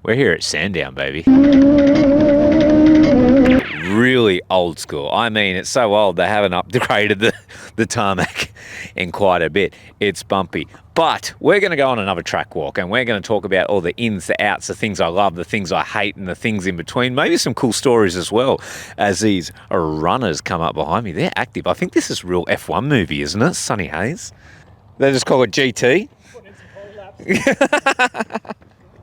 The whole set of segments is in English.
We're here at Sandown, baby. Really old school. I mean, it's so old they haven't upgraded the tarmac in quite a bit. It's bumpy. But we're going to go on another track walk and we're going to talk about all the ins, the outs, the things I love, the things I hate, and the things in between. Maybe some cool stories as well as these runners come up behind me. They're active. I think this is a real F1 movie, isn't it? Sunny Hayes. They just call it GT.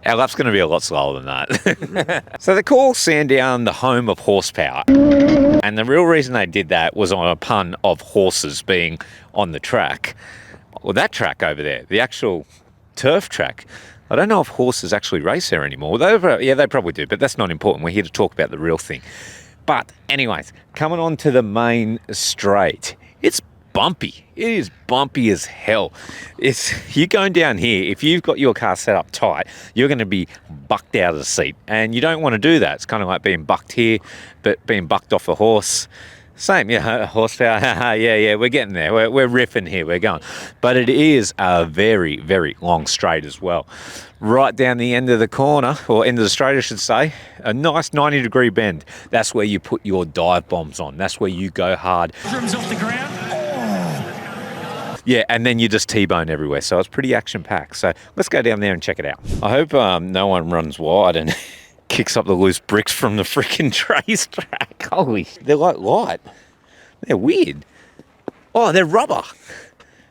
Our lap's going to be a lot slower than that. So they call Sandown the home of horsepower. And the real reason they did that was on a pun of horses being on the track. Well, that track over there, the actual turf track. I don't know if horses actually race there anymore. Yeah, they probably do, but that's not important. We're here to talk about the real thing. But anyways, coming on to the main straight. It's bumpy. It is bumpy as hell. You're going down here. If you've got your car set up tight, you're going to be bucked out of the seat, and you don't want to do that. It's kind of like being bucked here, but being bucked off a horse. Same, yeah, horsepower. yeah, we're getting there. We're riffing here. We're going, but it is a very, very long straight as well. Right down the end of the corner, or end of the straight, I should say, a nice 90-degree bend. That's where you put your dive bombs on. That's where you go hard. Rims off the ground. Yeah, and then you just T-bone everywhere. So it's pretty action-packed. So let's go down there and check it out. I hope no one runs wide and kicks up the loose bricks from the freaking racetrack. Holy, they're like light. They're weird. Oh, they're rubber.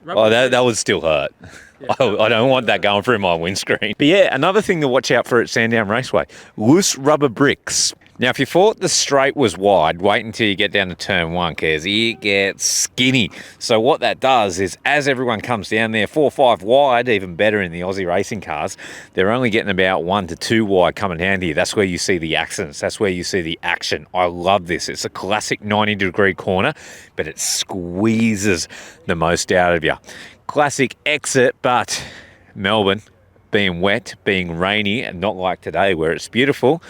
Oh, that would still hurt. Yeah. I don't want that going through my windscreen. But yeah, another thing to watch out for at Sandown Raceway, loose rubber bricks. Now, if you thought the straight was wide, wait until you get down to turn one, because it gets skinny. So what that does is, as everyone comes down there, 4 or 5 wide, even better in the Aussie Racing Cars, they're only getting about 1 to 2 wide coming down here. That's where you see the accidents. That's where you see the action. I love this. It's a classic 90-degree corner, but it squeezes the most out of you. Classic exit, but Melbourne, being wet, being rainy, and not like today where it's beautiful,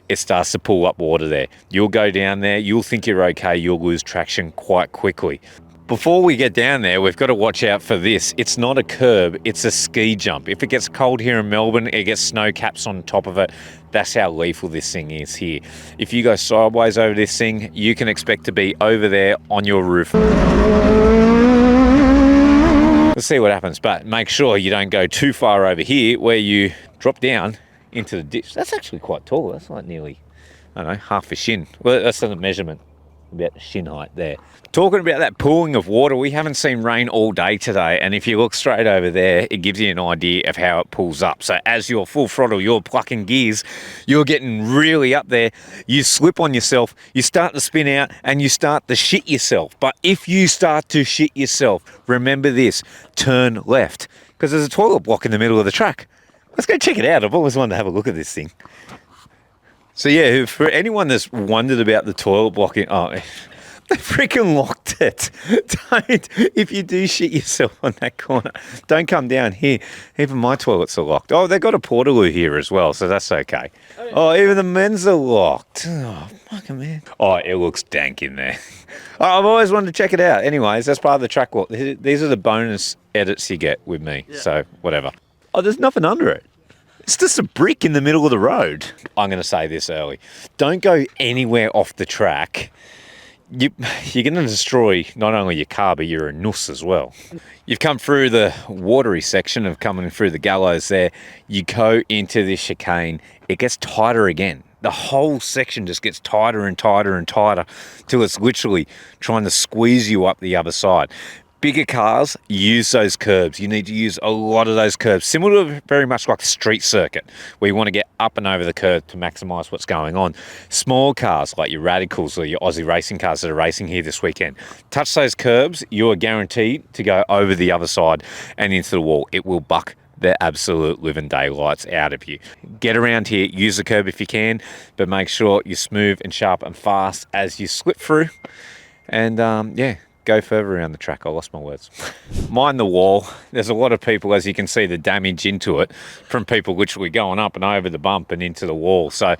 it starts to pull up water there. You'll go down there, you'll think you're okay, you'll lose traction quite quickly. Before we get down there, we've got to watch out for this. It's not a curb, it's a ski jump. If it gets cold here in Melbourne, it gets snow caps on top of it. That's how lethal this thing is here. If you go sideways over this thing, you can expect to be over there on your roof. Let's see what happens, but make sure you don't go too far over here where you drop down into the ditch. That's actually quite tall. That's like nearly, I don't know, half a shin. Well, that's the measurement, about the shin height there. Talking about that pooling of water, we haven't seen rain all day today, and if you look straight over there, it gives you an idea of how it pulls up. So as you're full throttle, you're plucking gears, you're getting really up there, you slip on yourself, you start to spin out, and you start to shit yourself. But if you start to shit yourself, remember this, turn left, because there's a toilet block in the middle of the track. Let's go check it out. I've always wanted to have a look at this thing. So yeah, for anyone that's wondered about the toilet blocking, they freaking locked it. Don't, if you do shit yourself on that corner, don't come down here. Even my toilets are locked. Oh, they've got a portaloo here as well, so that's okay. Oh, even the men's are locked. Oh, fucking man. Oh, it looks dank in there. I've always wanted to check it out. Anyways, that's part of the track walk. These are the bonus edits you get with me, so whatever. Oh, there's nothing under it. It's just a brick in the middle of the road. I'm going to say this early. Don't go anywhere off the track. You're going to destroy not only your car, but your anus as well. You've come through the watery section of coming through the gallows there. You go into this chicane. It gets tighter again. The whole section just gets tighter and tighter and tighter till it's literally trying to squeeze you up the other side. Bigger cars use those curbs. You need to use a lot of those curbs, similar to very much like a street circuit, where you want to get up and over the curb to maximise what's going on. Small cars like your Radicals or your Aussie Racing Cars that are racing here this weekend, touch those curbs, you are guaranteed to go over the other side and into the wall. It will buck the absolute living daylights out of you. Get around here, use the curb if you can, but make sure you're smooth and sharp and fast as you slip through. And yeah, go further around the track. I lost my words. Mind the wall. There's a lot of people, as you can see, the damage into it from people literally going up and over the bump and into the wall. So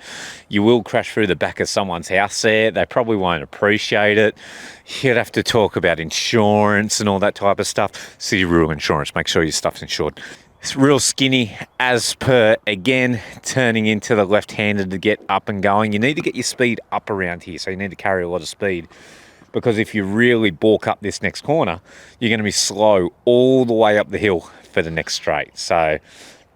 you will crash through the back of someone's house there. They probably won't appreciate it. You'd have to talk about insurance and all that type of stuff. City Rural Insurance. Make sure your stuff's insured. It's real skinny as per, again, turning into the left-handed to get up and going. You need to get your speed up around here, so you need to carry a lot of speed, because if you really balk up this next corner, you're going to be slow all the way up the hill for the next straight. So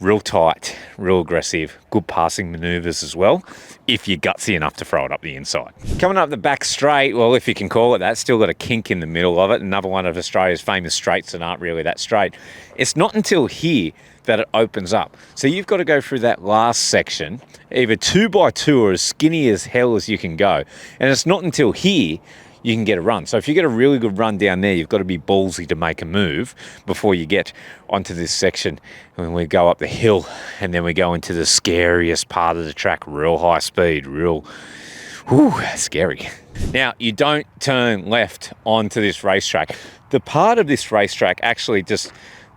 real tight, real aggressive, good passing manoeuvres as well, if you're gutsy enough to throw it up the inside. Coming up the back straight, well, if you can call it that, still got a kink in the middle of it. Another one of Australia's famous straights that aren't really that straight. It's not until here that it opens up. So you've got to go through that last section, either 2x2 or as skinny as hell as you can go. And it's not until here you can get a run. So if you get a really good run down there, you've got to be ballsy to make a move before you get onto this section. When we go up the hill and then we go into the scariest part of the track, real high speed, real scary. Now, you don't turn left onto this racetrack. The part of this racetrack actually just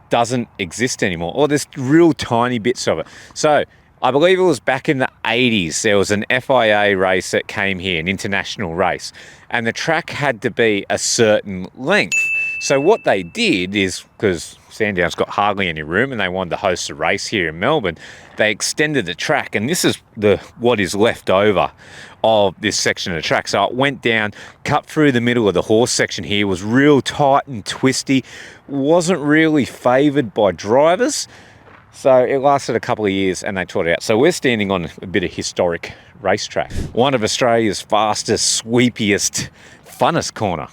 doesn't exist anymore, or there's real tiny bits of it. So I believe it was back in the 80s, there was an FIA race that came here, an international race, and the track had to be a certain length. So what they did is, because Sandown's got hardly any room and they wanted to host a race here in Melbourne, they extended the track, and this is what is left over of this section of the track. So it went down, cut through the middle of the horse section here, was real tight and twisty, wasn't really favoured by drivers. So it lasted a couple of years and they tore it out. So we're standing on a bit of historic racetrack. One of Australia's fastest, sweepiest, funnest corner.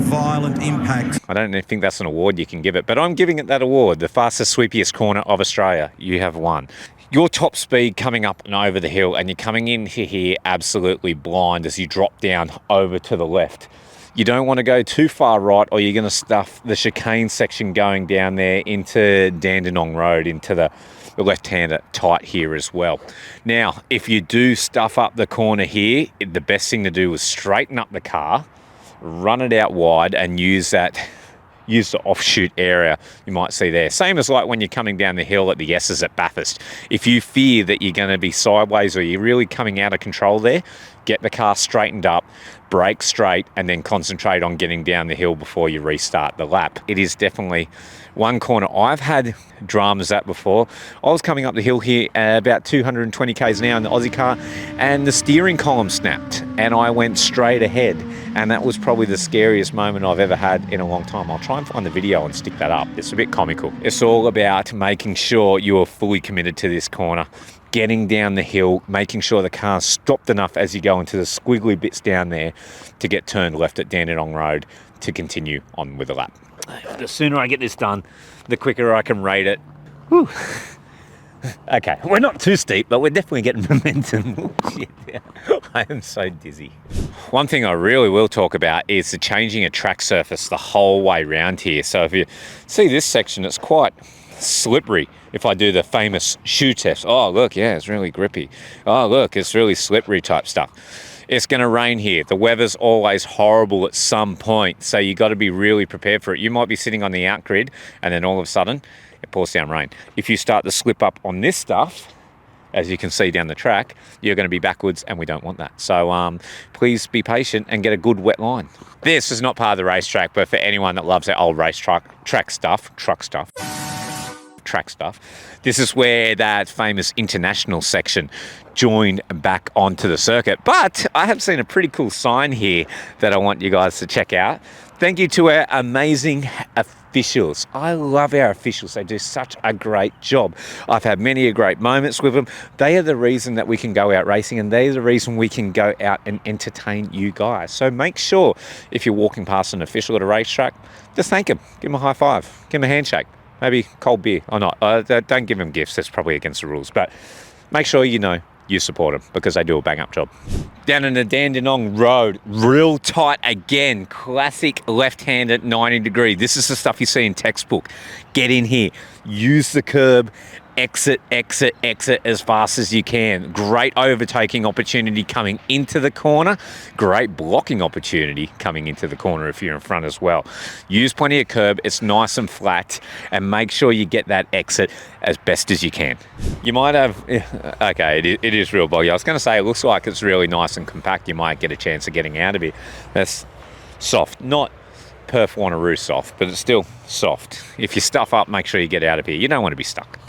Violent impact. I don't think that's an award you can give it, but I'm giving it that award. The fastest, sweepiest corner of Australia. You have won. Your top speed coming up and over the hill, and you're coming in here absolutely blind as you drop down over to the left. You don't want to go too far right, or you're going to stuff the chicane section going down there into Dandenong Road, into the left-hander tight here as well. Now, if you do stuff up the corner here, the best thing to do is straighten up the car, run it out wide, and use the offshoot area you might see there. Same as like when you're coming down the hill at the S's at Bathurst. If you fear that you're going to be sideways or you're really coming out of control there, get the car straightened up, brake straight, and then concentrate on getting down the hill before you restart the lap. It is definitely one corner I've had dramas at before. I was coming up the hill here about 220 k's an hour in the Aussie car, and the steering column snapped and I went straight ahead, and that was probably the scariest moment I've ever had in a long time. I'll try and find the video and stick that up. It's a bit comical. It's all about making sure you are fully committed to this corner, getting down the hill, making sure the car's stopped enough as you go into the squiggly bits down there to get turned left at Dandenong Road to continue on with the lap. The sooner I get this done, the quicker I can rate it. Whew. Okay, we're not too steep, but we're definitely getting momentum. I am so dizzy. One thing I really will talk about is the changing of track surface the whole way around here. So if you see this section, it's quite slippery. If I do the famous shoe test, oh look, yeah, it's really grippy. Oh look, it's really slippery type stuff. It's going to rain here. The weather's always horrible at some point, so you got to be really prepared for it. You might be sitting on the out grid and then all of a sudden it pours down rain. If you start to slip up on this stuff, as you can see down the track, you're going to be backwards, and we don't want that. So please be patient and get a good wet line. This is not part of the racetrack, but for anyone that loves that old race track stuff, this is where that famous international section joined back onto the circuit. But I have seen a pretty cool sign here that I want you guys to check out. Thank you to our amazing officials. I love our officials. They do such a great job. I've had many great moments with them. They are the reason that we can go out racing, and they're the reason we can go out and entertain you guys. So make sure if you're walking past an official at a racetrack, just thank them. Give them a high five. Give them a handshake. Maybe cold beer or not. Don't give them gifts. That's probably against the rules. But make sure you support them, because they do a bang up job. Down in the Dandenong Road, real tight again, classic left-handed 90 degree. This is the stuff you see in textbook. Get in here, use the curb, exit as fast as you can. Great overtaking opportunity coming into the corner. Great blocking opportunity coming into the corner if you're in front as well. Use plenty of curb. It's nice and flat, and make sure you get that exit as best as you can. You might have, okay, it is real boggy. I was going to say it looks like it's really nice and compact. You might get a chance of getting out of it. That's soft, not Perth Wanneroo soft, but it's still soft. If you stuff up, make sure you get out of here. You don't want to be stuck.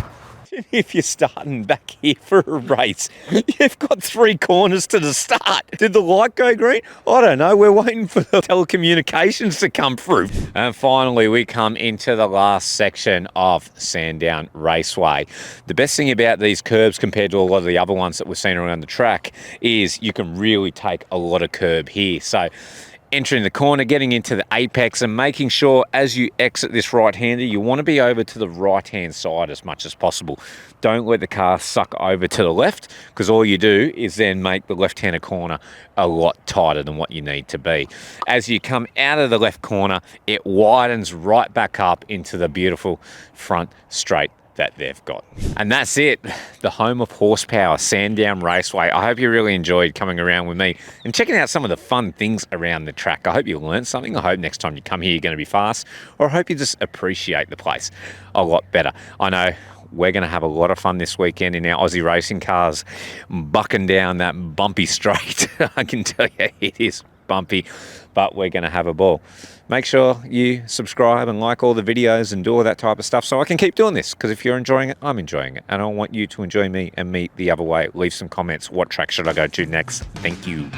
If you're starting back here for a race, you've got 3 corners to the start. Did the light go green? I don't know. We're waiting for the telecommunications to come through. And finally, we come into the last section of Sandown Raceway. The best thing about these curbs compared to a lot of the other ones that we've seen around the track is you can really take a lot of curb here. So entering the corner, getting into the apex, and making sure as you exit this right-hander, you want to be over to the right-hand side as much as possible. Don't let the car suck over to the left, because all you do is then make the left-hander corner a lot tighter than what you need to be. As you come out of the left corner, it widens right back up into the beautiful front straight that they've got. And that's it, the home of horsepower, Sandown Raceway. I hope you really enjoyed coming around with me and checking out some of the fun things around the track. I hope you learned something. I hope next time you come here you're going to be fast, or I hope you just appreciate the place a lot better. I know we're going to have a lot of fun this weekend in our Aussie Racing Cars, bucking down that bumpy straight. I can tell you it is bumpy, but we're going to have a ball. Make sure you subscribe and like all the videos and do all that type of stuff so I can keep doing this, because if you're enjoying it, I'm enjoying it. And I want you to enjoy me and me the other way. Leave some comments. What track should I go to next? Thank you.